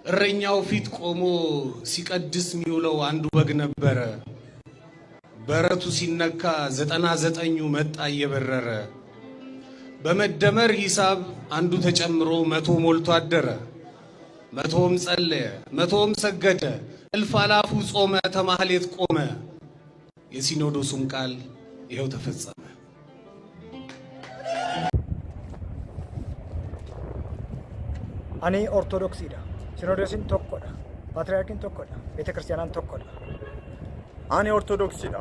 እረኛው ፊት ቆሞ ሲቀድስ ሚውለው አንዱ በግ ነበረ። በረቱ ሲነካ 99ኙ መጣ እየበረረ። በመደመር ሂሳብ አንዱ ተጨምሮ 100 ሞልቶ አደረ። 100ም ጸለየ፣ 100ም ሰገደ፣ እልፍ አላፉ ጾመ፣ ተማህሌት ቆመ። የሲኖዶሱም ቃል ይኸው ተፈጸመ። አኔ ኦርቶዶክሲዳ ሲኖዶስን ቶኮዳ ፓትርያርክን ቶኮዳ ቤተክርስቲያናን ቶኮዳ አኔ ኦርቶዶክሲዳ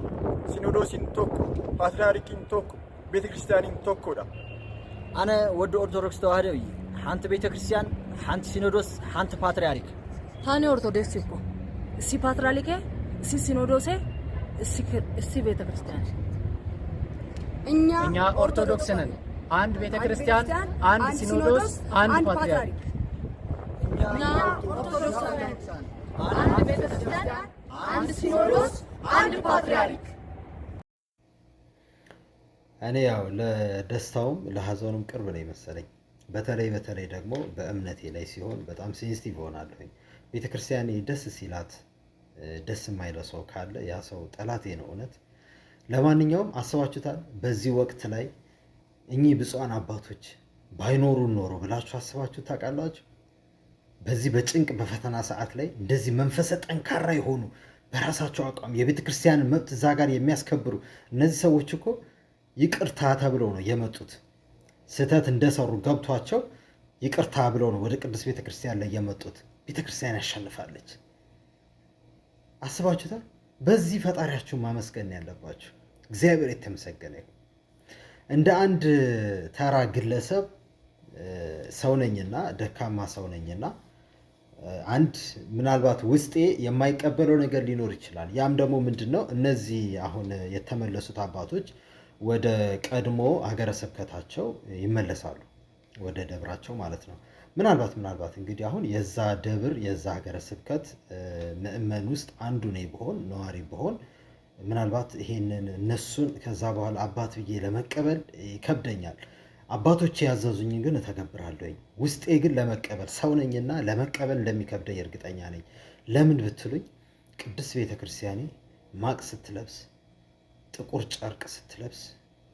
ሲኖዶስን ቶኮ ፓትርያርክን ቶኮ ቤተክርስቲያንን ቶኮዳ አነ ወደ ኦርቶዶክስ ተዋህዶ ሓንቲ ቤተክርስቲያን ሓንቲ ሲኖዶስ ሓንቲ ፓትርያርክ ታኔ ኦርቶዶክስ እኮ እሲ ፓትርያርክ እሲ ሲኖዶስ እሲ ቤተክርስቲያን እኛ ኦርቶዶክስ ነን። አንድ ቤተክርስቲያን፣ አንድ ሲኖዶስ፣ አንድ ፓትርያርክ። እኛ ኦርቶዶክስ ነን። አንድ ቤተክርስቲያን፣ አንድ ሲኖዶስ፣ አንድ ፓትርያርክ። እኔ ያው ለደስታውም ለሐዘኑም ቅርብ ነው መሰለኝ። በተለይ ደግሞ በእምነቴ ላይ ሲሆን በጣም ሴንሲቲቭ ሆናለሁ። ቤተክርስቲያኔ ደስ ሲላት ደስ የማይለው ሰው ካለ ያ ሰው ጠላቴ ነው እውነት። ለማንኛውም አስባችሁታል? በዚህ ወቅት ላይ እኚህ ብፁዓን አባቶች ባይኖሩ ኖሮ ብላችሁ አስባችሁ ታውቃላችሁ? በዚህ በጭንቅ በፈተና ሰዓት ላይ እንደዚህ መንፈሰ ጠንካራ የሆኑ በራሳቸው አቋም የቤተክርስቲያንን መብት እዛ ጋር የሚያስከብሩ እነዚህ ሰዎች እኮ ይቅርታ ተብለው ነው የመጡት። ስህተት እንደሰሩ ገብቷቸው ይቅርታ ብለው ነው ወደ ቅዱስ ቤተክርስቲያን ላይ የመጡት። ቤተክርስቲያን ያሸንፋለች። አስባችሁታል? በዚህ ፈጣሪያችሁን ማመስገን ያለባችሁ። እግዚአብሔር የተመሰገነ ይሁን። እንደ አንድ ተራ ግለሰብ ሰው ነኝና ደካማ ሰው ነኝና አንድ ምናልባት ውስጤ የማይቀበለው ነገር ሊኖር ይችላል። ያም ደግሞ ምንድነው? እነዚህ አሁን የተመለሱት አባቶች ወደ ቀድሞ ሀገረ ስብከታቸው ይመለሳሉ፣ ወደ ደብራቸው ማለት ነው። ምናልባት እንግዲህ አሁን የዛ ደብር የዛ ሀገረ ስብከት ምእመን ውስጥ አንዱ ነኝ ብሆን ነዋሪ ብሆን ምናልባት ይሄንን እነሱን ከዛ በኋላ አባት ብዬ ለመቀበል ይከብደኛል። አባቶች ያዘዙኝ ግን እተገብራለሁኝ። ውስጤ ግን ለመቀበል ሰው ነኝና ለመቀበል እንደሚከብደኝ እርግጠኛ ነኝ። ለምን ብትሉኝ ቅድስት ቤተክርስቲያኔ ማቅ ስትለብስ ጥቁር ጨርቅ ስትለብስ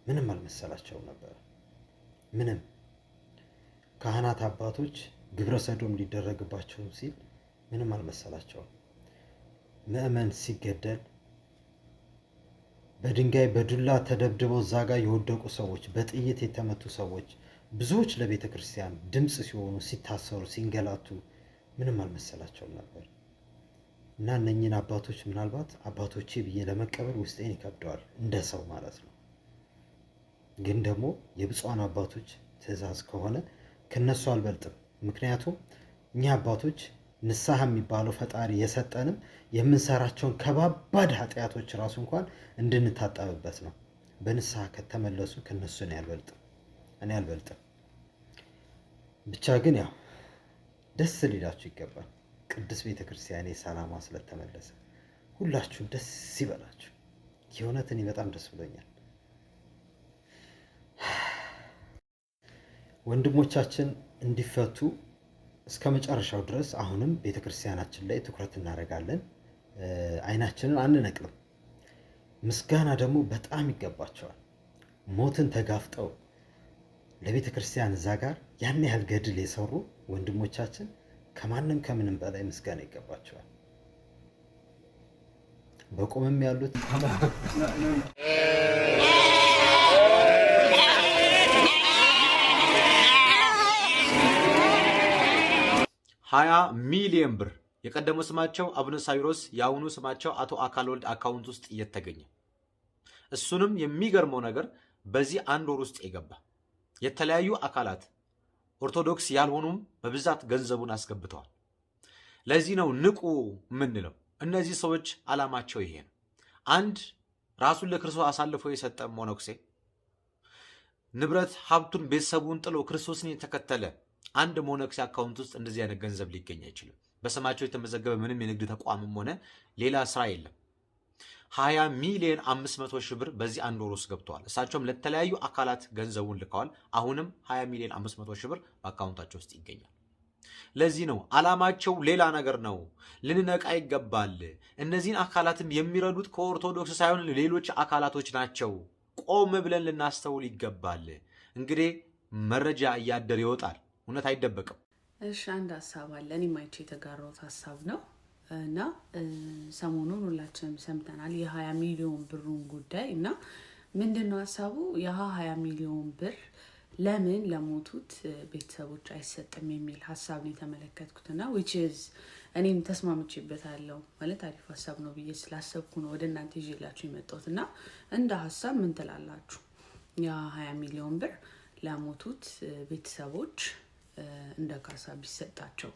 ምንም አልመሰላቸው ነበር። ምንም ካህናት አባቶች ግብረ ሰዶም ሊደረግባቸው ሲል ምንም አልመሰላቸውም። ምእመን ሲገደል በድንጋይ በዱላ ተደብድበው እዛ ጋር የወደቁ ሰዎች፣ በጥይት የተመቱ ሰዎች ብዙዎች ለቤተ ክርስቲያን ድምፅ ሲሆኑ ሲታሰሩ ሲንገላቱ ምንም አልመሰላቸውም ነበር። እና እነኚህን አባቶች ምናልባት አባቶቼ ብዬ ለመቀበል ውስጤን ይከብደዋል፣ እንደ ሰው ማለት ነው። ግን ደግሞ የብፁዓን አባቶች ትእዛዝ ከሆነ ከነሱ አልበልጥም። ምክንያቱም እኛ አባቶች ንስሐ የሚባለው ፈጣሪ የሰጠንም የምንሰራቸውን ከባባድ ኃጢአቶች ራሱ እንኳን እንድንታጠብበት ነው። በንስሐ ከተመለሱ ከነሱ እኔ አልበልጥም። ብቻ ግን ያው ደስ ሊላችሁ ይገባል። ቅዱስ ቤተክርስቲያኔ ሰላሟ ስለተመለሰ ሁላችሁም ደስ ይበላችሁ። የእውነት እኔ በጣም ደስ ብሎኛል። ወንድሞቻችን እንዲፈቱ እስከ መጨረሻው ድረስ አሁንም ቤተክርስቲያናችን ላይ ትኩረት እናደርጋለን። አይናችንን አንነቅልም። ምስጋና ደግሞ በጣም ይገባቸዋል። ሞትን ተጋፍጠው ለቤተክርስቲያን እዛ ጋር ያን ያህል ገድል የሰሩ ወንድሞቻችን ከማንም ከምንም በላይ ምስጋና ይገባቸዋል። በቁምም ያሉት 20 ሚሊዮን ብር የቀደመው ስማቸው አቡነ ሳዊሮስ የአሁኑ ስማቸው አቶ አካል ወልድ አካውንት ውስጥ እየተገኘ እሱንም የሚገርመው ነገር በዚህ አንድ ወር ውስጥ የገባ የተለያዩ አካላት ኦርቶዶክስ ያልሆኑም በብዛት ገንዘቡን አስገብተዋል። ለዚህ ነው ንቁ ምንለው። እነዚህ ሰዎች አላማቸው ይሄ ነው። አንድ ራሱን ለክርስቶስ አሳልፎ የሰጠ ሞኖክሴ ንብረት ሀብቱን ቤተሰቡን ጥሎ ክርስቶስን የተከተለ አንድ ሞኖክሴ አካውንት ውስጥ እንደዚህ አይነት ገንዘብ ሊገኝ አይችልም። በስማቸው የተመዘገበ ምንም የንግድ ተቋምም ሆነ ሌላ ስራ የለም። 20 ሚሊዮን 500 ሺህ ብር በዚህ አንድ ወር ውስጥ ገብተዋል። እሳቸውም ለተለያዩ አካላት ገንዘቡን ልከዋል። አሁንም 20 ሚሊዮን 500 ሺህ ብር በአካውንታቸው ውስጥ ይገኛል። ለዚህ ነው አላማቸው ሌላ ነገር ነው። ልንነቃ ይገባል። እነዚህን አካላትም የሚረዱት ከኦርቶዶክስ ሳይሆን ሌሎች አካላቶች ናቸው። ቆም ብለን ልናስተውል ይገባል። እንግዲህ መረጃ እያደር ይወጣል፣ እውነት አይደበቅም። እሺ አንድ ሐሳብ አለ፣ እኔ ማይቼ የተጋራሁት ሐሳብ ነው እና ሰሞኑን ሁላችንም ሰምተናል የ20 ሚሊዮን ብሩን ጉዳይ እና ምንድነው ሐሳቡ? የ20 ሚሊዮን ብር ለምን ለሞቱት ቤተሰቦች አይሰጥም የሚል ሐሳብ ነው የተመለከትኩትና which is እኔም ተስማምቼበታለሁ ማለት አሪፍ ሐሳብ ነው ብዬ ስላሰብኩ ነው ወደ እናንተ ይዤላችሁ የመጣሁትና እንደ ሐሳብ ምን ትላላችሁ? የ20 ሚሊዮን ብር ለሞቱት ቤተሰቦች እንደ ካሳ ቢሰጣቸው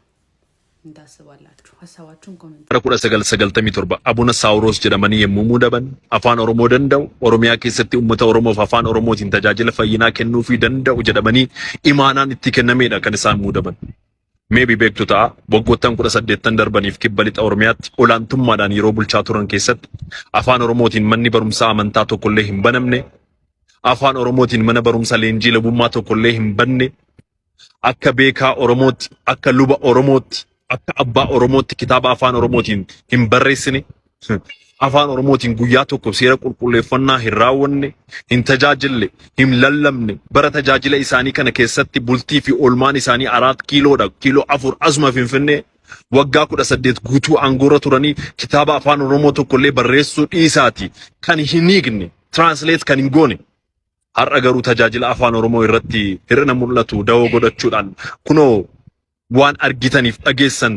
እንዳስባላችሁ ሐሳባችሁን ኮሜንት ረኩረ ሰገልተሚ ቶርባ አቡነ ሳውሮስ ጀደመኒ የሙሙ ደበን አፋን ኦሮሞ ደንደው ኦሮሚያ ኬሰቲ ኡመተ ኦሮሞ አፋን ኦሮሞቲን ተጃጅለ ፈይና ከኑፊ ደንደው ጀደመኒ ኢማናን ኢትከነሜዳ ከንሳን ሙደበን ሜቢ ቤክቱታ ወጎተን ኩረ ሰደተን ደርበኒፍ ኪበሊጣ ኦሮሚያት ኦላንቱማዳን ይሮ ቡልቻ ቱረን ኬሰት አፋን ኦሮሞቲን መኒ በሩምሳ አመንታ ቶኮሌ ሂምበነምኔ አፋን ኦሮሞቲን መነ በሩምሳ ሌንጂ ለቡማ ቶኮሌ ሂምበኔ አከ ቤካ ኦሮሞት አከ ሉባ ኦሮሞት akka abbaa oromootti kitaaba afaan oromootiin hin barreessine afaan oromootiin guyyaa tokko seera qulqulleeffannaa hin raawwanne hin tajaajille hin lallamne bara tajaajila isaanii kana keessatti bultii fi oolmaan isaanii 4 kiiloodha kiiloo 4 asuma finfinnee waggaa 18 guutuu aangoorra turanii kitaaba afaan oromoo tokkollee barreessuu dhiisaati kan hin hiikne translate kan hin goone har'a garuu tajaajila afaan oromoo irratti hir'ina mul'atu dawoo godhachuudhaan kunoo waan argitaniif dhageessan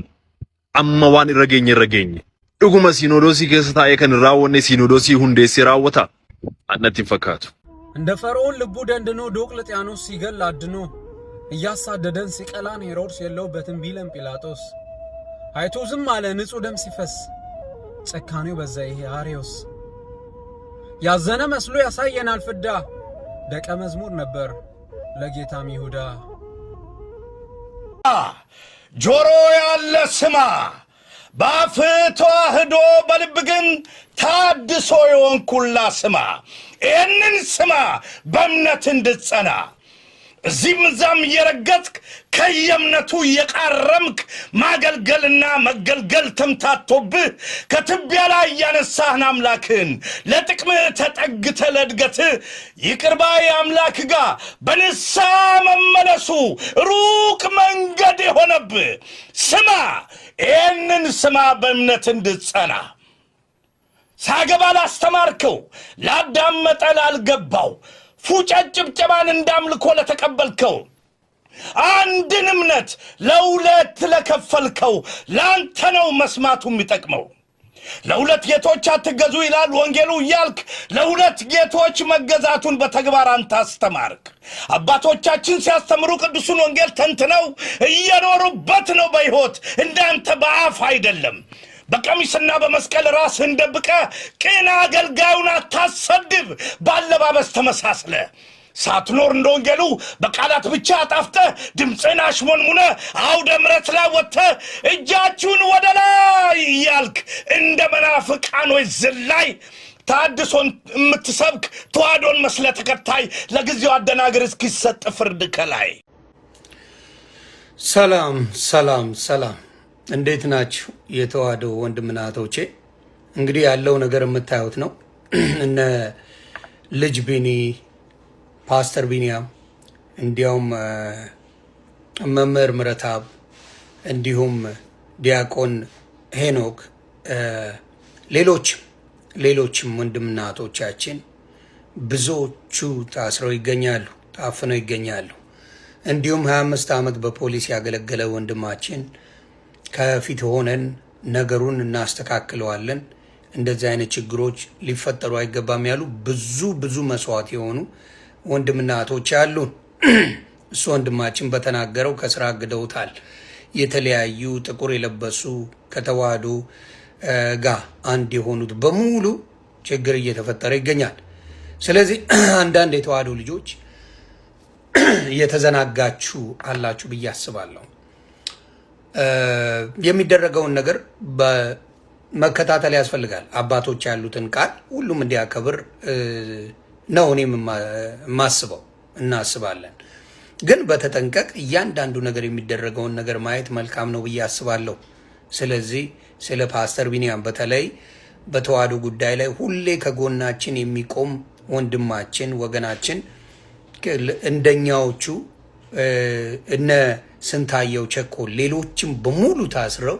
amma waan irra geenye dhuguma ሲኖዶሲ keessa taa'ee kan raawwanne ሲኖዶሲ hundeessee raawwata annatti fakkaatu እንደ ፈርዖን ልቡ ደንድኖ ዲዮቅልጥያኖስ ሲገል አድኖ እያሳደደን ሲቀላን ሄሮድስ የለውበትም ቢለም ጲላጦስ አይቶ ዝም አለ ንጹህ ደም ሲፈስ ጨካኔው በዛ ይሄ አርዮስ ያዘነ መስሎ ያሳየናል ፍዳ ደቀ መዝሙር ነበር ለጌታም ይሁዳ ጆሮ ያለ ስማ በአፍህ ተዋህዶ በልብ ግን ታድሶ የሆንኩላ ስማ ይህንን ስማ በእምነት እንድትጸና እዚህም እዛም እየረገጥክ ከየእምነቱ እየቃረምክ ማገልገልና መገልገል ተምታቶብህ ከትቢያ ላይ እያነሳህን አምላክህን ለጥቅምህ ተጠግተህ ለእድገትህ ይቅር ባይ አምላክ ጋር በንስሐ መመለሱ ሩቅ መንገድ የሆነብህ ስማ ይህንን ስማ በእምነት እንድትጸና ሳገባ ላስተማርከው ላዳመጠ ላልገባው ፉጨት ጭብጨባን እንዳምልኮ ለተቀበልከው አንድን እምነት ለሁለት ለከፈልከው ላንተ ነው መስማቱ የሚጠቅመው ለሁለት ጌቶች አትገዙ ይላል ወንጌሉ እያልክ ለሁለት ጌቶች መገዛቱን በተግባር አንተ አስተማርክ አባቶቻችን ሲያስተምሩ ቅዱሱን ወንጌል ተንትነው እየኖሩበት ነው በሕይወት እንዳንተ በአፍ አይደለም በቀሚስና በመስቀል ራስህን ደብቀ ቅን አገልጋዩን አታሰድብ ባለባበስ ተመሳስለ ሳትኖር እንደ ወንጌሉ በቃላት ብቻ አጣፍተ ድምፅህን አሽሞንሙነ አውደ ምሕረት ላይ ወጥተህ እጃችሁን ወደ ላይ እያልክ እንደ መናፍቃኖች ዝላይ ታድሶን የምትሰብክ ተዋህዶን መስለ ተከታይ ለጊዜው አደናግር እስኪሰጥ ፍርድ ከላይ ሰላም ሰላም ሰላም እንዴት ናችሁ የተዋህዶ ወንድምና እህቶቼ እንግዲህ ያለው ነገር የምታዩት ነው እነ ልጅ ቢኒ ፓስተር ቢኒያም እንዲያውም መምህር ምረታብ እንዲሁም ዲያቆን ሄኖክ ሌሎችም ወንድምና እህቶቻችን ብዙዎቹ ታስረው ይገኛሉ ታፍነው ይገኛሉ እንዲሁም 25 ዓመት በፖሊስ ያገለገለ ወንድማችን ከፊት ሆነን ነገሩን እናስተካክለዋለን እንደዚህ አይነት ችግሮች ሊፈጠሩ አይገባም ያሉ ብዙ መስዋዕት የሆኑ ወንድምና እህቶች አሉ እሱ ወንድማችን በተናገረው ከስራ አግደውታል የተለያዩ ጥቁር የለበሱ ከተዋህዶ ጋር አንድ የሆኑት በሙሉ ችግር እየተፈጠረ ይገኛል ስለዚህ አንዳንድ የተዋህዶ ልጆች እየተዘናጋችሁ አላችሁ ብዬ አስባለሁ የሚደረገውን ነገር በመከታተል ያስፈልጋል አባቶች ያሉትን ቃል ሁሉም እንዲያከብር ነው እኔም ማስበው እናስባለን ግን በተጠንቀቅ እያንዳንዱ ነገር የሚደረገውን ነገር ማየት መልካም ነው ብዬ አስባለሁ። ስለዚህ ስለ ፓስተር ቢኒያም በተለይ በተዋህዶ ጉዳይ ላይ ሁሌ ከጎናችን የሚቆም ወንድማችን ወገናችን እንደኛዎቹ እነ ስንታየው ቸኮል ሌሎችም በሙሉ ታስረው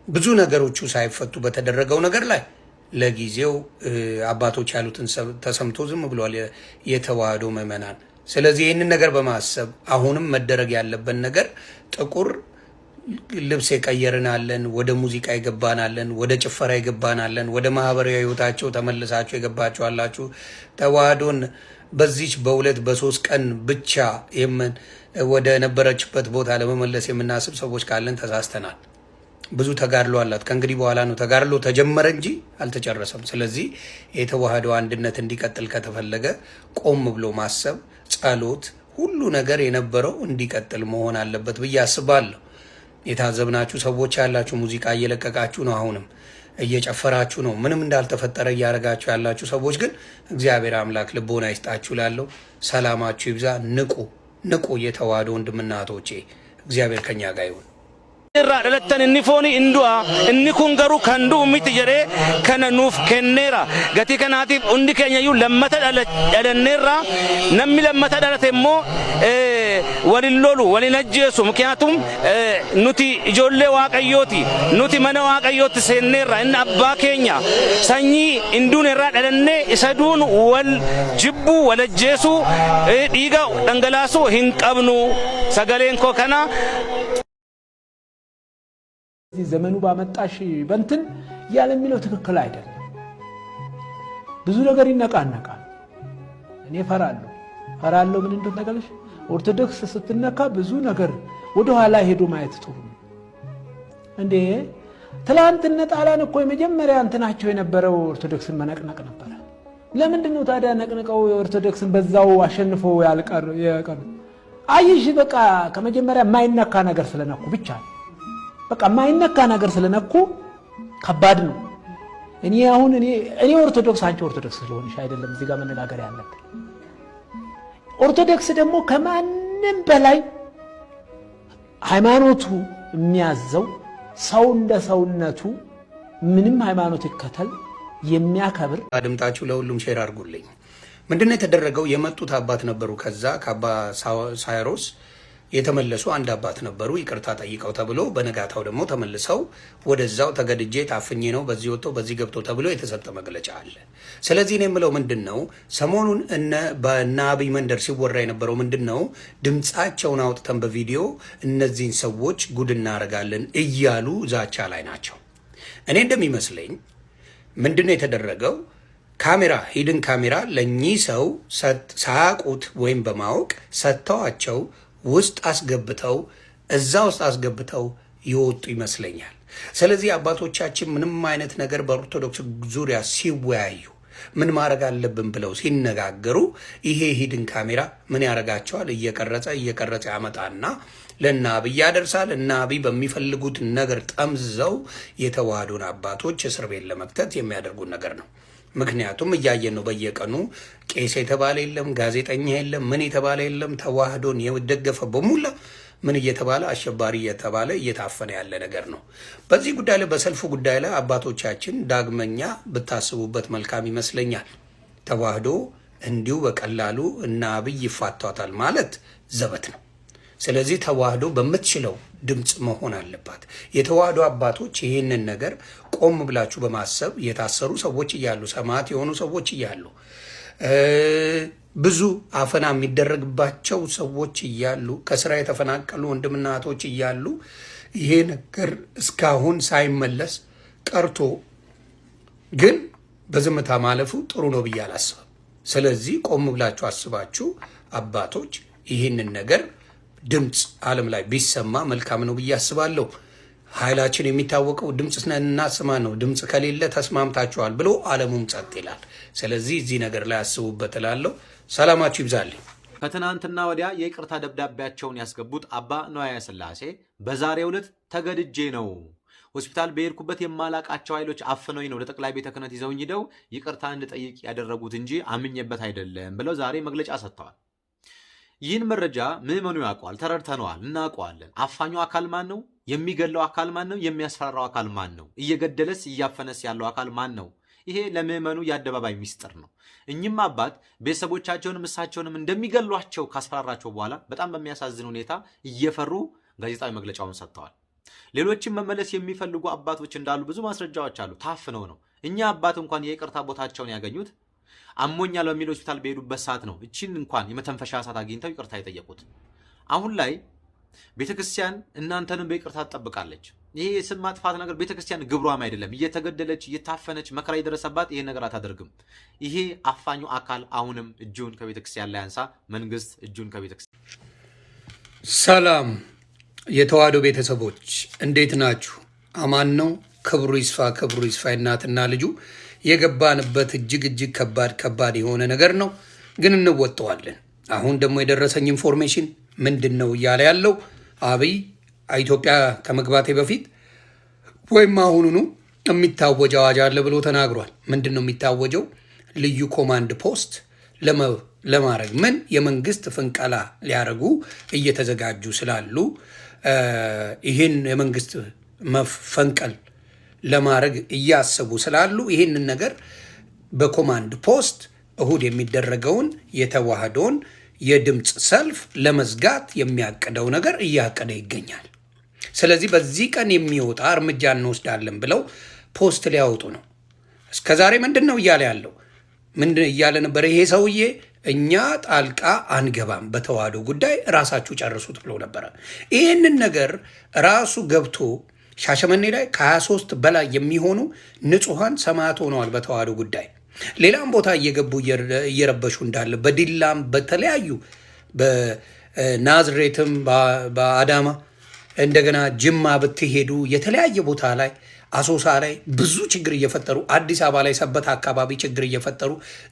ብዙ ነገሮቹ ሳይፈቱ በተደረገው ነገር ላይ ለጊዜው አባቶች ያሉትን ተሰምቶ ዝም ብሏል የተዋህዶ ምዕመናን። ስለዚህ ይህንን ነገር በማሰብ አሁንም መደረግ ያለበት ነገር ጥቁር ልብስ የቀየርናለን፣ ወደ ሙዚቃ ይገባናለን፣ ወደ ጭፈራ ይገባናለን፣ ወደ ማህበራዊ ህይወታቸው ተመልሳችሁ የገባችሁ አላችሁ። ተዋህዶን በዚች በሁለት በሶስት ቀን ብቻ ወደ ነበረችበት ቦታ ለመመለስ የምናስብ ሰዎች ካለን ተሳስተናል። ብዙ ተጋድሎ አላት። ከእንግዲህ በኋላ ነው ተጋድሎ ተጀመረ እንጂ አልተጨረሰም። ስለዚህ የተዋህዶ አንድነት እንዲቀጥል ከተፈለገ ቆም ብሎ ማሰብ፣ ጸሎት፣ ሁሉ ነገር የነበረው እንዲቀጥል መሆን አለበት ብዬ አስባለሁ። የታዘብናችሁ ሰዎች ያላችሁ ሙዚቃ እየለቀቃችሁ ነው፣ አሁንም እየጨፈራችሁ ነው፣ ምንም እንዳልተፈጠረ እያደረጋችሁ ያላችሁ ሰዎች ግን እግዚአብሔር አምላክ ልቦና ይስጣችሁ። ላለው ሰላማችሁ ይብዛ። ንቁ የተዋህዶ ወንድምና እህቶቼ፣ እግዚአብሔር ከኛ ጋር ይሁን። irraa dhalattan inni fooni indu'a inni kun garuu kan du'u miti jedhee kana nuuf kenneera. Gatii kanaatiif hundi keenyayyuu lammata dhalanneerra. Namni lammata dhalate immoo walin lolu walin ajjeesu. Mukiyaatum nuti ijoollee waaqayyooti, nuti mana waaqayyooti seenneerra. Inni abbaa keenya sanyii hinduun irraa dhalannee isa duun wal jibbu wal ajjeesu dhiiga dhangalaasu hin qabnu. Sagaleen koo kana ዘመኑ ባመጣሽ በንትን ያለ የሚለው ትክክል አይደለም። ብዙ ነገር ይነቃነቃል። እኔ ፈራለሁ ምን እንደሆነ ታውቃለሽ? ኦርቶዶክስ ስትነካ ብዙ ነገር ወደ ኋላ ሄዶ ማየት ጥሩ ነው። እንዴ ትላንትና ጣሊያን እኮ የመጀመሪያ እንትናቸው የነበረው ኦርቶዶክስን መነቅነቅ ነበር። ለምንድን ነው ታዲያ ነቅነቀው ኦርቶዶክስን በዛው አሸንፈው ያልቀር? አይሽ በቃ ከመጀመሪያ የማይነካ ነገር ስለነኩ ብቻ በቃ ማይነካ ነገር ስለነኩ ከባድ ነው። እኔ ኦርቶዶክስ አንቺ ኦርቶዶክስ ስለሆንሽ አይደለም እዚህ ጋር መነጋገር ያለብን። ኦርቶዶክስ ደግሞ ከማንም በላይ ሃይማኖቱ የሚያዘው ሰው እንደ ሰውነቱ ምንም ሃይማኖት ይከተል የሚያከብር። አድምጣችሁ ለሁሉም ሼር አድርጉልኝ። ምንድነው የተደረገው? የመጡት አባት ነበሩ። ከዛ ከአባ ሳይሮስ የተመለሱ አንድ አባት ነበሩ። ይቅርታ ጠይቀው ተብሎ በነጋታው ደግሞ ተመልሰው ወደዛው ተገድጄ ታፍኜ ነው በዚህ ወጥቶ በዚህ ገብቶ ተብሎ የተሰጠ መግለጫ አለ። ስለዚህ እኔ የምለው ምንድነው ሰሞኑን በእነ አብይ መንደር ሲወራ የነበረው ምንድነው? ድምጻቸውን አውጥተን በቪዲዮ እነዚህን ሰዎች ጉድ እናደርጋለን እያሉ ዛቻ ላይ ናቸው። እኔ እንደሚመስለኝ ምንድነው የተደረገው? ካሜራ ሂድን ካሜራ ለኚህ ሰው ሳያውቁት ወይም በማወቅ ሰጥተዋቸው ውስጥ አስገብተው እዛ ውስጥ አስገብተው ይወጡ ይመስለኛል። ስለዚህ አባቶቻችን ምንም አይነት ነገር በኦርቶዶክስ ዙሪያ ሲወያዩ ምን ማድረግ አለብን ብለው ሲነጋገሩ ይሄ ሂድን ካሜራ ምን ያደርጋቸዋል? እየቀረጸ ያመጣና ለእነ አብይ ያደርሳል። እነ አብይ በሚፈልጉት ነገር ጠምዝዘው የተዋህዶን አባቶች እስር ቤት ለመክተት የሚያደርጉት ነገር ነው። ምክንያቱም እያየን ነው። በየቀኑ ቄስ የተባለ የለም፣ ጋዜጠኛ የለም፣ ምን የተባለ የለም። ተዋህዶን የደገፈ በሙላ ምን እየተባለ አሸባሪ እየተባለ እየታፈነ ያለ ነገር ነው። በዚህ ጉዳይ ላይ በሰልፉ ጉዳይ ላይ አባቶቻችን ዳግመኛ ብታስቡበት መልካም ይመስለኛል። ተዋህዶ እንዲሁ በቀላሉ እነ አብይ ይፋቷታል ማለት ዘበት ነው። ስለዚህ ተዋህዶ በምትችለው ድምጽ መሆን አለባት። የተዋህዶ አባቶች ይህንን ነገር ቆም ብላችሁ በማሰብ የታሰሩ ሰዎች እያሉ ሰማዕት የሆኑ ሰዎች እያሉ ብዙ አፈና የሚደረግባቸው ሰዎች እያሉ ከስራ የተፈናቀሉ ወንድምና እህቶች እያሉ ይሄ ነገር እስካሁን ሳይመለስ ቀርቶ ግን በዝምታ ማለፉ ጥሩ ነው ብዬ አላስብም። ስለዚህ ቆም ብላችሁ አስባችሁ አባቶች ይህንን ነገር ድምጽ ዓለም ላይ ቢሰማ መልካም ነው ብዬ አስባለሁ። ኃይላችን የሚታወቀው ድምጽ ስማ ነው። ድምጽ ከሌለ ተስማምታችኋል ብሎ ዓለሙም ጸጥ ይላል። ስለዚህ እዚህ ነገር ላይ አስቡበት እላለሁ። ሰላማችሁ ይብዛልኝ። ከትናንትና ወዲያ የይቅርታ ደብዳቤያቸውን ያስገቡት አባ ንዋየ ሥላሴ በዛሬው ዕለት ተገድጄ ነው ሆስፒታል በሄድኩበት የማላቃቸው ኃይሎች አፍነውኝ ነው ለጠቅላይ ቤተ ክህነት ይዘውኝ ሄደው ይቅርታ እንድጠይቅ ያደረጉት እንጂ አምኜበት አይደለም ብለው ዛሬ መግለጫ ሰጥተዋል። ይህን መረጃ ምዕመኑ ያውቀዋል፣ ተረድተነዋል፣ እናውቀዋለን። አፋኙ አካል ማን ነው? የሚገለው አካል ማን ነው? የሚያስፈራራው አካል ማን ነው? እየገደለስ እያፈነስ ያለው አካል ማን ነው? ይሄ ለምዕመኑ የአደባባይ ሚስጥር ነው። እኚህም አባት ቤተሰቦቻቸውንም እሳቸውንም እንደሚገሏቸው ካስፈራራቸው በኋላ በጣም በሚያሳዝን ሁኔታ እየፈሩ ጋዜጣዊ መግለጫውን ሰጥተዋል። ሌሎችም መመለስ የሚፈልጉ አባቶች እንዳሉ ብዙ ማስረጃዎች አሉ። ታፍነው ነው። እኛ አባት እንኳን የይቅርታ ቦታቸውን ያገኙት አሞኛል በሚል ሆስፒታል በሄዱበት ሰዓት ነው። እቺን እንኳን የመተንፈሻ ሰዓት አግኝተው ይቅርታ የጠየቁት። አሁን ላይ ቤተክርስቲያን እናንተንም በይቅርታ ትጠብቃለች። ይሄ የስም ማጥፋት ነገር ቤተክርስቲያን ግብሯም አይደለም። እየተገደለች እየታፈነች መከራ የደረሰባት ይሄ ነገር አታደርግም። ይሄ አፋኙ አካል አሁንም እጁን ከቤተክርስቲያን ላይ አንሳ። መንግስት እጁን ከቤተክርስቲያን። ሰላም የተዋህዶ ቤተሰቦች እንዴት ናችሁ? አማን ነው። ክብሩ ይስፋ፣ ክብሩ ይስፋ። እናትና ልጁ የገባንበት እጅግ ከባድ የሆነ ነገር ነው፣ ግን እንወጣዋለን። አሁን ደግሞ የደረሰኝ ኢንፎርሜሽን ምንድን ነው እያለ ያለው አብይ ኢትዮጵያ ከመግባቴ በፊት ወይም አሁኑኑ የሚታወጅ አዋጅ አለ ብሎ ተናግሯል። ምንድን ነው የሚታወጀው? ልዩ ኮማንድ ፖስት ለማድረግ ምን የመንግስት ፍንቀላ ሊያደርጉ እየተዘጋጁ ስላሉ ይህን የመንግስት መፈንቀል ለማድረግ እያሰቡ ስላሉ ይህንን ነገር በኮማንድ ፖስት እሁድ የሚደረገውን የተዋህዶን የድምፅ ሰልፍ ለመዝጋት የሚያቅደው ነገር እያቀደ ይገኛል። ስለዚህ በዚህ ቀን የሚወጣ እርምጃ እንወስዳለን ብለው ፖስት ሊያወጡ ነው። እስከዛሬ ምንድን ነው እያለ ያለው? ምንድን እያለ ነበር? ይሄ ሰውዬ እኛ ጣልቃ አንገባም፣ በተዋህዶ ጉዳይ ራሳችሁ ጨርሱት ብሎ ነበረ። ይህንን ነገር ራሱ ገብቶ ሻሸመኔ ላይ ከ23 በላይ የሚሆኑ ንጹሐን ሰማዕት ሆነዋል በተዋህዶ ጉዳይ። ሌላም ቦታ እየገቡ እየረበሹ እንዳለ በዲላም በተለያዩ በናዝሬትም በአዳማ እንደገና ጅማ ብትሄዱ የተለያየ ቦታ ላይ አሶሳ ላይ ብዙ ችግር እየፈጠሩ አዲስ አበባ ላይ ሰበታ አካባቢ ችግር እየፈጠሩ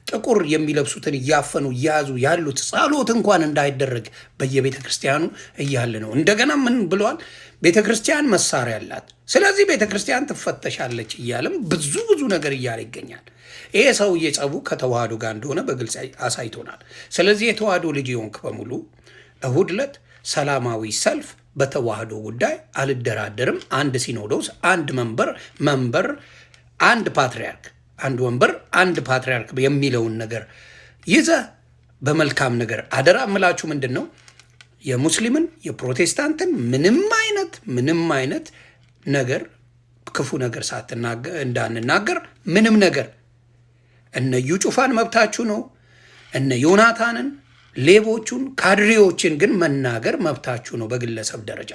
ጥቁር የሚለብሱትን እያፈኑ እያያዙ ያሉት ጸሎት እንኳን እንዳይደረግ በየቤተ ክርስቲያኑ እያለ ነው። እንደገና ምን ብለዋል? ቤተ ክርስቲያን መሳሪያ አላት፣ ስለዚህ ቤተ ክርስቲያን ትፈተሻለች እያለም ብዙ ነገር እያለ ይገኛል። ይሄ ሰውዬ ጸቡ ከተዋህዶ ጋር እንደሆነ በግልጽ አሳይቶናል። ስለዚህ የተዋህዶ ልጅ የሆንክ በሙሉ እሁድ ዕለት ሰላማዊ ሰልፍ በተዋህዶ ጉዳይ አልደራደርም፣ አንድ ሲኖዶስ፣ አንድ መንበር፣ አንድ ፓትሪያርክ፣ አንድ ወንበር፣ አንድ ፓትሪያርክ የሚለውን ነገር ይዘ በመልካም ነገር አደራ እምላችሁ ምንድን ነው የሙስሊምን የፕሮቴስታንትን ምንም አይነት ነገር ክፉ ነገር እንዳንናገር ምንም ነገር እነ እዩ ጩፋን መብታችሁ ነው። እነ ዮናታንን ሌቦቹን ካድሬዎችን ግን መናገር መብታችሁ ነው በግለሰብ ደረጃ።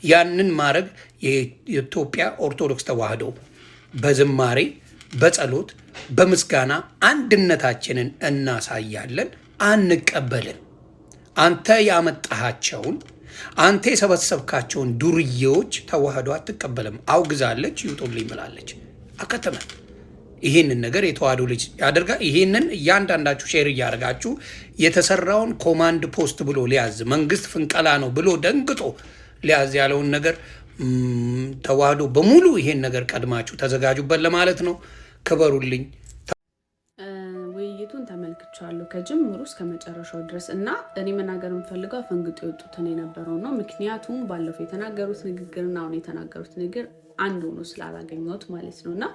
ያንን ማድረግ የኢትዮጵያ ኦርቶዶክስ ተዋህዶ በዝማሬ በጸሎት በምስጋና አንድነታችንን እናሳያለን። አንቀበልን። አንተ ያመጣሃቸውን አንተ የሰበሰብካቸውን ዱርዬዎች ተዋህዶ አትቀበልም፣ አውግዛለች፣ ይውጡልኝ ብላለች። አከተመ። ይህንን ነገር የተዋህዶ ልጅ ያደርጋል። ይህንን እያንዳንዳችሁ ሼር እያደረጋችሁ የተሰራውን ኮማንድ ፖስት ብሎ ሊያዝ መንግስት ፍንቀላ ነው ብሎ ደንግጦ ሊያዝ ያለውን ነገር ተዋህዶ በሙሉ ይሄን ነገር ቀድማችሁ ተዘጋጁበት ለማለት ነው። ክበሩልኝ። ውይይቱን ተመልክቻለሁ ከጅምሩ እስከ መጨረሻው ድረስ እና እኔ መናገር የምፈልገው አፈንግጦ የወጡትን የነበረው ነው። ምክንያቱም ባለፈው የተናገሩት ንግግርና አሁን የተናገሩት ንግግር አንድ ሆኖ ስላላገኘሁት ማለት ነው እና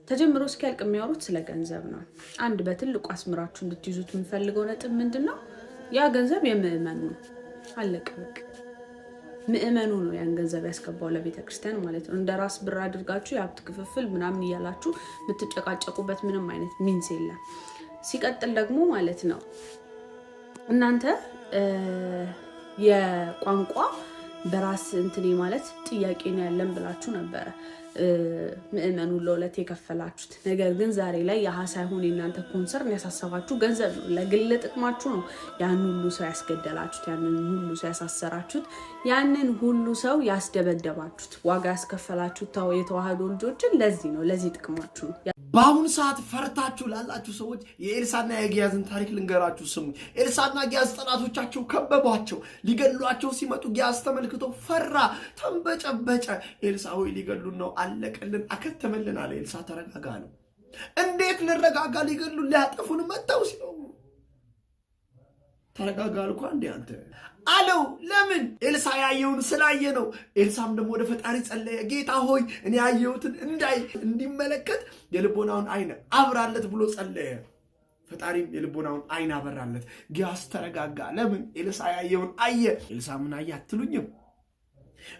ተጀምሮ እስኪያልቅ የሚያወሩት ስለ ገንዘብ ነው። አንድ በትልቁ አስምራችሁ እንድትይዙት የምንፈልገው ነጥብ ምንድን ነው? ያ ገንዘብ የምዕመኑ ነው። አለቀ በቃ። ምዕመኑ ነው ያን ገንዘብ ያስገባው ለቤተ ክርስቲያን ማለት ነው። እንደ ራስ ብር አድርጋችሁ የሀብት ክፍፍል ምናምን እያላችሁ የምትጨቃጨቁበት ምንም አይነት ሚንስ የለም። ሲቀጥል ደግሞ ማለት ነው እናንተ የቋንቋ በራስ እንትኔ ማለት ጥያቄ ነው ያለን ብላችሁ ነበረ ምዕመኑ ለሁለት የከፈላችሁት። ነገር ግን ዛሬ ላይ ያህ ሳይሆን የእናንተ ኮንሰርን ያሳሰባችሁ ገንዘብ ነው፣ ለግል ጥቅማችሁ ነው ያን ሁሉ ሰው ያስገደላችሁት፣ ያንን ሁሉ ሰው ያሳሰራችሁት፣ ያንን ሁሉ ሰው ያስደበደባችሁት፣ ዋጋ ያስከፈላችሁት የተዋህዶ ልጆችን ለዚህ ነው፣ ለዚህ ጥቅማችሁ ነው። በአሁኑ ሰዓት ፈርታችሁ ላላችሁ ሰዎች የኤልሳና የጊያዝን ታሪክ ልንገራችሁ ስሙ። ኤልሳና ጊያዝ ጠላቶቻቸው ከበቧቸው፣ ሊገሏቸው ሲመጡ ጊያዝ ተመልክቶ ፈራ፣ ተንበጨበጨ። ኤልሳ ሆይ ሊገሉን ነው፣ አለቀልን፣ አከተመልን አለ። ኤልሳ ተረጋጋ ነው። እንዴት ልረጋጋ? ሊገሉን ሊያጠፉን መጥተው ሲለው ተረጋጋ አልኳ እንዴ አንተ አለው። ለምን? ኤልሳ ያየውን ስላየ ነው። ኤልሳም ደግሞ ወደ ፈጣሪ ጸለየ። ጌታ ሆይ እኔ ያየሁትን እንዲመለከት የልቦናውን አይን አብራለት ብሎ ጸለየ። ፈጣሪም የልቦናውን አይን አበራለት። ጊያዝ ተረጋጋ። ለምን? ኤልሳ ያየውን አየ። ኤልሳ ምን አየ አትሉኝም?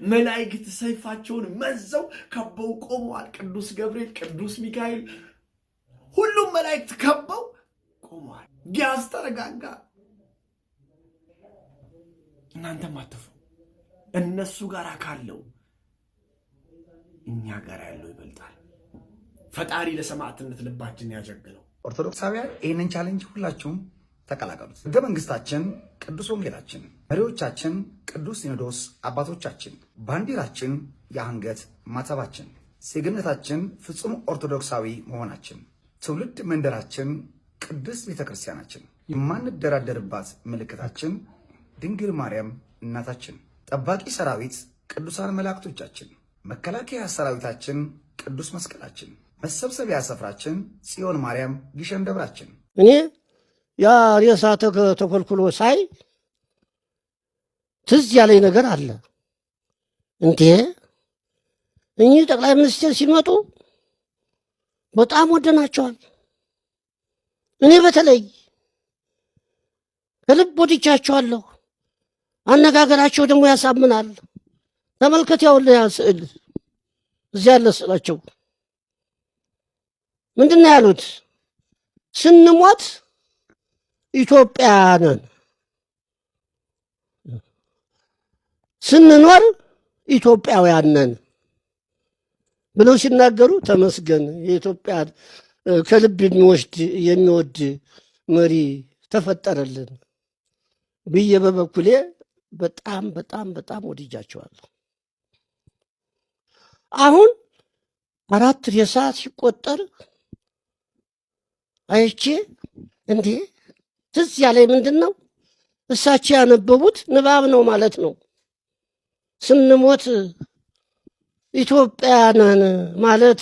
መላእክት ሰይፋቸውን መዘው ከበው ቆመዋል። ቅዱስ ገብርኤል፣ ቅዱስ ሚካኤል፣ ሁሉም መላእክት ከበው ቆመዋል። ጊያዝ ተረጋጋ። እናንተም አትፍሩ። እነሱ ጋር ካለው እኛ ጋር ያለው ይበልጣል። ፈጣሪ ለሰማዕትነት ልባችን ያጀግነው። ኦርቶዶክሳውያን ይህንን ቻሌንጅ ሁላችሁም ተቀላቀሉት። ሕገ መንግስታችን፣ ቅዱስ ወንጌላችን፣ መሪዎቻችን፣ ቅዱስ ሲኖዶስ አባቶቻችን፣ ባንዲራችን፣ የአንገት ማተባችን፣ ዜግነታችን ፍጹም ኦርቶዶክሳዊ መሆናችን፣ ትውልድ መንደራችን፣ ቅድስት ቤተክርስቲያናችን፣ የማንደራደርባት ምልክታችን ድንግል ማርያም እናታችን፣ ጠባቂ ሰራዊት ቅዱሳን መላእክቶቻችን፣ መከላከያ ሰራዊታችን ቅዱስ መስቀላችን፣ መሰብሰቢያ ስፍራችን ጽዮን ማርያም ግሸን ደብራችን። እኔ ያ ሬሳ ተኮልኩሎ ሳይ ትዝ ያለኝ ነገር አለ። እንዴ እኚህ ጠቅላይ ሚኒስትር ሲመጡ በጣም ወደናቸዋል። እኔ በተለይ ከልብ ወድጃቸዋለሁ። አነጋገራቸው ደግሞ ያሳምናል። ተመልከት፣ ያውልህ ያ ስዕል እዚያ ያለ ስዕላቸው ምንድን ነው ያሉት? ስንሞት ኢትዮጵያውያን፣ ስንኖር ኢትዮጵያውያን ነን ብለው ሲናገሩ ተመስገን፣ የኢትዮጵያ ከልብ የሚወድ መሪ ተፈጠረልን ብዬ በበኩሌ በጣም በጣም በጣም ወድጃቸዋለሁ። አሁን 4 ሬሳ ሲቆጠር አይቼ እንዴ ትዝ ያለኝ ምንድን ነው? እሳቸው ያነበቡት ንባብ ነው ማለት ነው። ስንሞት ኢትዮጵያውያን ማለት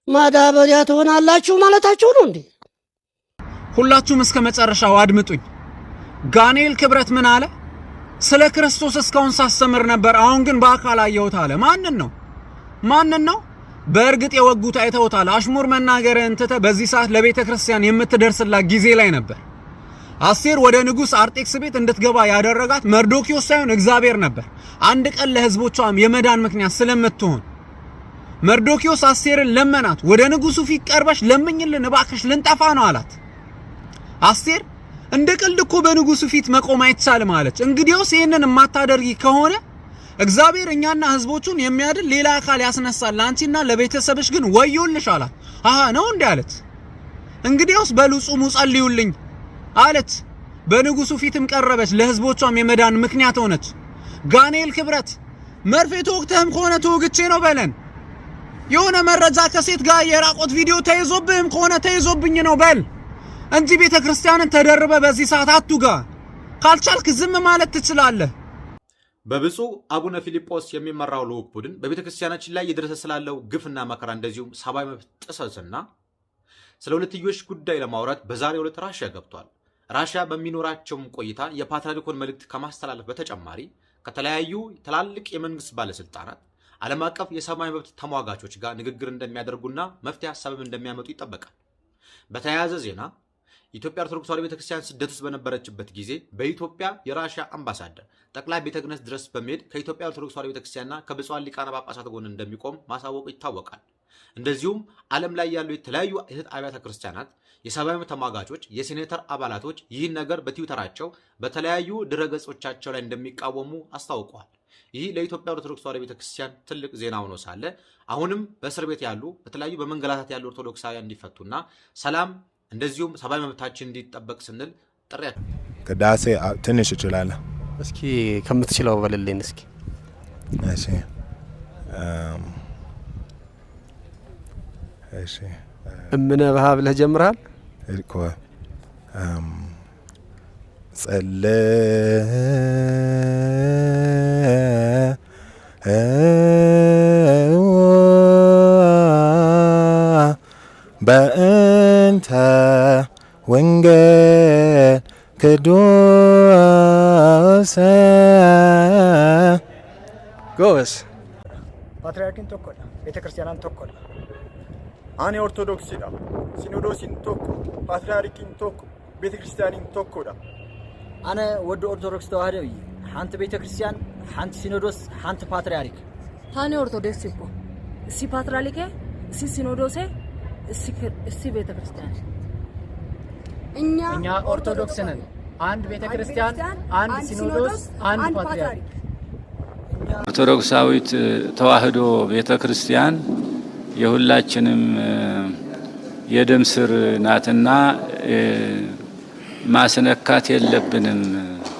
ማዳበሪያ ትሆናላችሁ ማለታቸው ነው እንዴ? ሁላችሁም እስከ መጨረሻው አድምጡኝ። ጋኔል ክብረት ምን አለ? ስለ ክርስቶስ እስካሁን ሳስተምር ነበር፣ አሁን ግን በአካል አየሁት አለ። ማንን ነው? በእርግጥ የወጉት አይተውታል። አሽሙር መናገርን ትተህ በዚህ ሰዓት ለቤተ ክርስቲያን የምትደርስላት ጊዜ ላይ ነበር። አስቴር ወደ ንጉሥ አርጤክስ ቤት እንድትገባ ያደረጋት መርዶኪዮስ ሳይሆን እግዚአብሔር ነበር። አንድ ቀን ለሕዝቦቿም የመዳን ምክንያት ስለምትሆን መርዶኪዮስ አስቴርን ለመናት። ወደ ንጉሡ ፊት ቀርበሽ ለምኝልን እባክሽ ልንጠፋ ነው አላት። አስቴር እንደ ቀልድ እኮ በንጉሡ ፊት መቆም አይቻልም አለች። እንግዲያውስ ይህንን የማታደርጊ ከሆነ እግዚአብሔር እኛና ሕዝቦቹን የሚያድን ሌላ አካል ያስነሳል፣ ለአንቺና ለቤተሰብሽ ግን ወዮልሽ አላት። አሃ ነው እንዴ አለች። እንግዲያውስ በሉ ጹሙ ጸልዩልኝ አለች። በንጉሡ ፊትም ቀረበች፣ ለሕዝቦቿም የመዳን ምክንያት ሆነች። ጋኔል ክብረት መርፌ ተወግተህም ከሆነ ተወግቼ ነው በለን። የሆነ መረጃ ከሴት ጋር የራቆት ቪዲዮ ተይዞብህም ከሆነ ተይዞብኝ ነው በል እንጂ ቤተ ክርስቲያንን ተደርበ በዚህ ሰዓት አቱጋ። ካልቻልክ ዝም ማለት ትችላለህ። በብፁዕ አቡነ ፊልጶስ የሚመራው ልዑክ ቡድን በቤተ ክርስቲያናችን ላይ የደረሰ ስላለው ግፍና መከራ እንደዚሁም ሰብአዊ መብት ጥሰትና ስለ ሁለትዮሽ ጉዳይ ለማውራት በዛሬው ዕለት ራሽያ ገብቷል። ራሽያ በሚኖራቸውም ቆይታ የፓትርያርኩን መልእክት ከማስተላለፍ በተጨማሪ ከተለያዩ ትላልቅ የመንግስት ባለስልጣናት፣ ዓለም አቀፍ የሰብአዊ መብት ተሟጋቾች ጋር ንግግር እንደሚያደርጉና መፍትሄ ሀሳብም እንደሚያመጡ ይጠበቃል። በተያያዘ ዜና ኢትዮጵያ ኦርቶዶክስ ተዋሕዶ ቤተክርስቲያን ስደት ውስጥ በነበረችበት ጊዜ በኢትዮጵያ የራሽያ አምባሳደር ጠቅላይ ቤተ ክህነት ድረስ በመሄድ ከኢትዮጵያ ኦርቶዶክስ ተዋሕዶ ቤተክርስቲያንና ከብፁዓን ሊቃነ ጳጳሳት ጎን እንደሚቆም ማሳወቁ ይታወቃል። እንደዚሁም ዓለም ላይ ያሉ የተለያዩ እህት አብያተ ክርስቲያናት፣ የሰብአዊ መብት ተሟጋቾች፣ የሴኔተር አባላቶች ይህን ነገር በትዊተራቸው በተለያዩ ድረገጾቻቸው ላይ እንደሚቃወሙ አስታውቀዋል። ይህ ለኢትዮጵያ ኦርቶዶክስ ተዋሕዶ ቤተክርስቲያን ትልቅ ዜና ሆኖ ሳለ አሁንም በእስር ቤት ያሉ በተለያዩ በመንገላታት ያሉ ኦርቶዶክሳውያን እንዲፈቱና ሰላም እንደዚሁም ሰብአዊ መብታችን እንዲጠበቅ ስንል ጥሪያችን። ቅዳሴ ትንሽ እችላለሁ። እስኪ ከምትችለው በልልኝ እስኪ። እሺ እሺ እምነ ባህ ብለህ ጀምረሃል እኮ ጸልይ በእንተ ወንጌል ቅዱስ ጎበዝ ፓትርያርኪን tokkodha ቤተ ክርስቲያናን tokkodha አኔ ኦርቶዶክሲዳ ሲኖዶሲን ቶኮ ፓትርያርኪን ቶኮ ቤተ ክርስቲያኒን ቶኮዳ አነ ወደ ኦርቶዶክስ ተዋህዶ እዩ ሓንቲ ቤተ ክርስቲያን ሓንቲ ሲኖዶስ ሓንቲ ፓትርያርክ ታኔ ኦርቶዶክስ እኮ እሲ ፓትርያርክ እሲ ሲኖዶስ እሲ ቤተ ክርስቲያን እኛ ኦርቶዶክስ ነን። አንድ ቤተ ክርስቲያን፣ አንድ ሲኖዶስ፣ አንድ ፓትርያርክ። ኦርቶዶክሳዊት ተዋህዶ ቤተ ክርስቲያን የሁላችንም የደም ስር ናትና ማስነካት የለብንም።